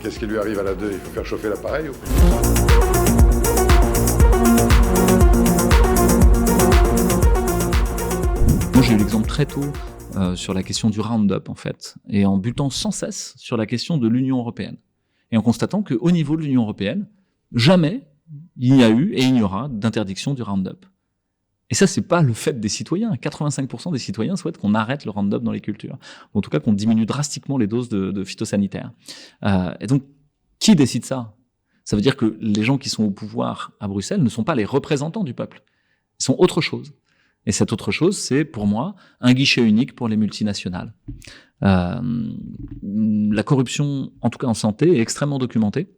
Qu'est-ce qui lui arrive à la 2? Il faut faire chauffer l'appareil ou... Moi, j'ai eu l'exemple très tôt sur la question du Roundup, en fait, et en butant sans cesse sur la question de l'Union européenne. Et en constatant qu'au niveau de l'Union européenne, jamais il n'y a eu et il n'y aura d'interdiction du Roundup. Et ça, c'est pas le fait des citoyens. 85% des citoyens souhaitent qu'on arrête le Roundup dans les cultures. Ou en tout cas, qu'on diminue drastiquement les doses de phytosanitaires. Et donc, qui décide ça? Ça veut dire que les gens qui sont au pouvoir à Bruxelles ne sont pas les représentants du peuple. Ils sont autre chose. Et cette autre chose, c'est pour moi un guichet unique pour les multinationales. La corruption, en tout cas en santé, est extrêmement documentée.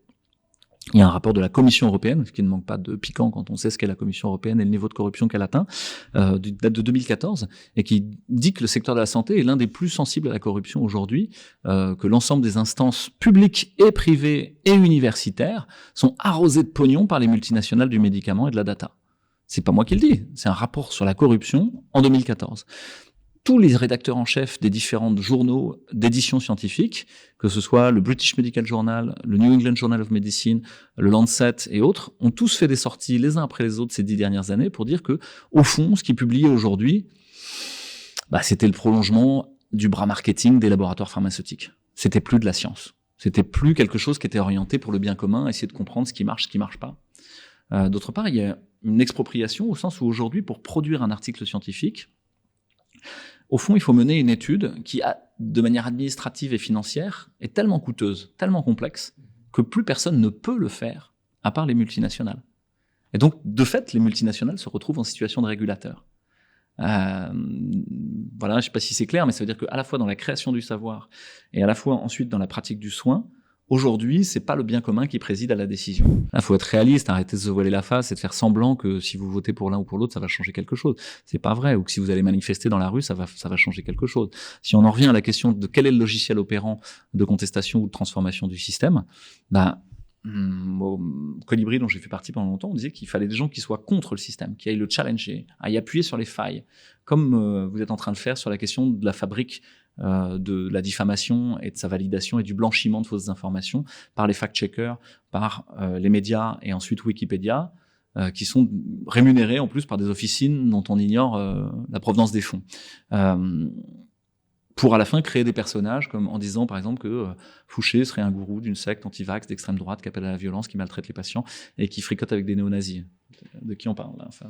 Il y a un rapport de la Commission européenne, ce qui ne manque pas de piquant quand on sait ce qu'est la Commission européenne et le niveau de corruption qu'elle atteint, date de 2014, et qui dit que le secteur de la santé est l'un des plus sensibles à la corruption aujourd'hui, que l'ensemble des instances publiques et privées et universitaires sont arrosées de pognon par les multinationales du médicament et de la data. C'est pas moi qui le dis, c'est un rapport sur la corruption en 2014. Tous les rédacteurs en chef des différents journaux d'édition scientifique, que ce soit le British Medical Journal, le New England Journal of Medicine, le Lancet et autres, ont tous fait des sorties les uns après les autres ces 10 dernières années pour dire que, au fond, ce qui est publié aujourd'hui, c'était le prolongement du bras marketing des laboratoires pharmaceutiques. C'était plus de la science. C'était plus quelque chose qui était orienté pour le bien commun, essayer de comprendre ce qui marche pas. D'autre part, il y a une expropriation au sens où aujourd'hui, pour produire un article scientifique, au fond, il faut mener une étude qui, de manière administrative et financière, est tellement coûteuse, tellement complexe, que plus personne ne peut le faire, à part les multinationales. Et donc, de fait, les multinationales se retrouvent en situation de régulateur. Voilà, je ne sais pas si c'est clair, mais ça veut dire qu'à la fois dans la création du savoir et à la fois ensuite dans la pratique du soin, aujourd'hui, c'est pas le bien commun qui préside à la décision. Là, faut être réaliste, arrêter de se voiler la face et de faire semblant que si vous votez pour l'un ou pour l'autre, ça va changer quelque chose. C'est pas vrai. Ou que si vous allez manifester dans la rue, ça va changer quelque chose. Si on en revient à la question de quel est le logiciel opérant de contestation ou de transformation du système, au Colibri, dont j'ai fait partie pendant longtemps, on disait qu'il fallait des gens qui soient contre le système, qui aillent le challenger, à y appuyer sur les failles, comme vous êtes en train de faire sur la question de la fabrique de la diffamation et de sa validation et du blanchiment de fausses informations par les fact-checkers, par les médias et ensuite Wikipédia, qui sont rémunérés en plus par des officines dont on ignore la provenance des fonds. Pour à la fin créer des personnages comme en disant par exemple que Fouché serait un gourou d'une secte anti-vax d'extrême droite qui appelle à la violence, qui maltraite les patients et qui fricote avec des néo-nazis. De qui on parle là? Enfin,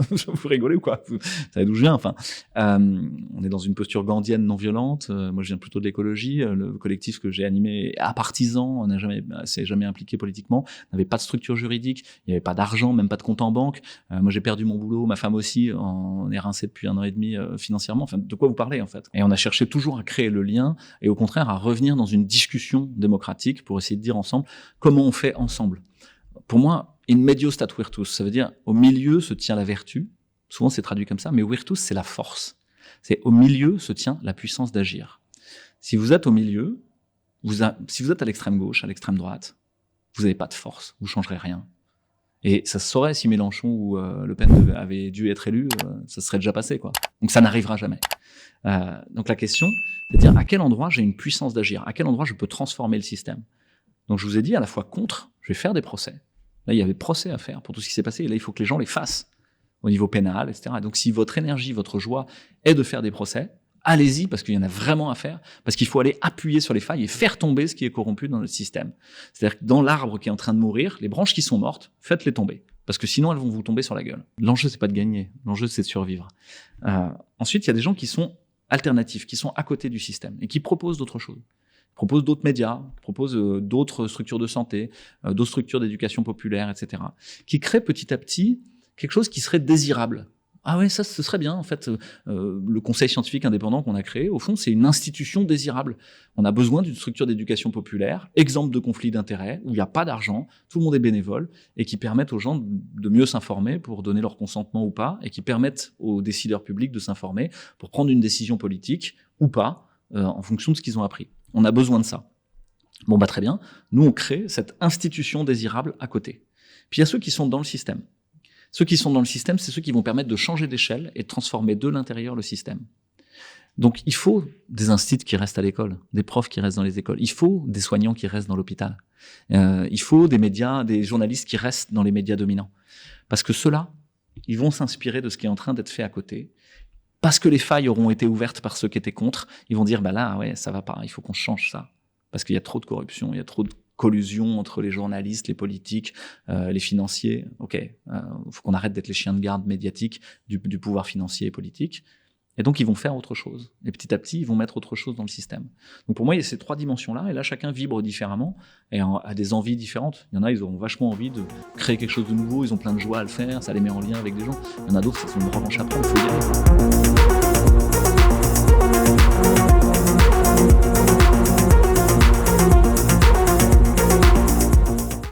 vous rigolez ou quoi? Vous savez d'où je viens? Enfin, on est dans une posture gandhienne non violente. Moi, je viens plutôt de l'écologie. Le collectif que j'ai animé à partisans, s'est jamais impliqué politiquement, n'avait pas de structure juridique, il n'y avait pas d'argent, même pas de compte en banque. Moi, j'ai perdu mon boulot, ma femme aussi, on est rincé depuis 1 an et demi financièrement. Enfin, de quoi vous parlez en fait? Et on a cherché toujours à créer le lien et au contraire à revenir dans une discussion démocratique pour essayer de dire ensemble comment on fait ensemble. Pour moi, in medio stat virtus, ça veut dire au milieu se tient la vertu. Souvent c'est traduit comme ça, mais virtus c'est la force. C'est au milieu se tient la puissance d'agir. Si vous êtes au milieu, si vous êtes à l'extrême gauche, à l'extrême droite, vous n'avez pas de force, vous changerez rien. Et ça se saurait si Mélenchon ou Le Pen avaient dû être élus, ça serait déjà passé, quoi. Donc ça n'arrivera jamais. Donc la question, c'est de dire à quel endroit j'ai une puissance d'agir, à quel endroit je peux transformer le système. Donc je vous ai dit à la fois contre, je vais faire des procès. Là, il y avait procès à faire pour tout ce qui s'est passé, et là, il faut que les gens les fassent au niveau pénal, etc. Et donc si votre énergie, votre joie est de faire des procès, allez-y, parce qu'il y en a vraiment à faire, parce qu'il faut aller appuyer sur les failles et faire tomber ce qui est corrompu dans le système. C'est-à-dire que dans l'arbre qui est en train de mourir, les branches qui sont mortes, faites-les tomber, parce que sinon, elles vont vous tomber sur la gueule. L'enjeu, c'est pas de gagner, l'enjeu, c'est de survivre. Ensuite, il y a des gens qui sont alternatifs, qui sont à côté du système, et qui proposent d'autres choses. Proposent d'autres médias, proposent d'autres structures de santé, d'autres structures d'éducation populaire, etc., qui créent petit à petit quelque chose qui serait désirable. Ah ouais, ça, ce serait bien, en fait. Le conseil scientifique indépendant qu'on a créé, au fond, c'est une institution désirable. On a besoin d'une structure d'éducation populaire, exemple de conflit d'intérêts, où il n'y a pas d'argent, tout le monde est bénévole, et qui permettent aux gens de mieux s'informer pour donner leur consentement ou pas, et qui permettent aux décideurs publics de s'informer pour prendre une décision politique ou pas, en fonction de ce qu'ils ont appris. On a besoin de ça. Bon, très bien. Nous, on crée cette institution désirable à côté. Puis il y a ceux qui sont dans le système. Ceux qui sont dans le système, c'est ceux qui vont permettre de changer d'échelle et de transformer de l'intérieur le système. Donc, il faut des instituts qui restent à l'école, des profs qui restent dans les écoles. Il faut des soignants qui restent dans l'hôpital. Il faut des médias, des journalistes qui restent dans les médias dominants. Parce que ceux-là, ils vont s'inspirer de ce qui est en train d'être fait à côté. Parce que les failles auront été ouvertes par ceux qui étaient contre, ils vont dire, bah là, ouais, ça va pas, il faut qu'on change ça. Parce qu'il y a trop de corruption, il y a trop de collusion entre les journalistes, les politiques, les financiers. Ok, faut qu'on arrête d'être les chiens de garde médiatiques du pouvoir financier et politique. Et donc, ils vont faire autre chose. Et petit à petit, ils vont mettre autre chose dans le système. Donc, pour moi, il y a ces 3 dimensions-là. Et là, chacun vibre différemment et a des envies différentes. Il y en a, ils ont vachement envie de créer quelque chose de nouveau. Ils ont plein de joie à le faire. Ça les met en lien avec des gens. Il y en a d'autres, c'est une branche à prendre. Il faut y aller.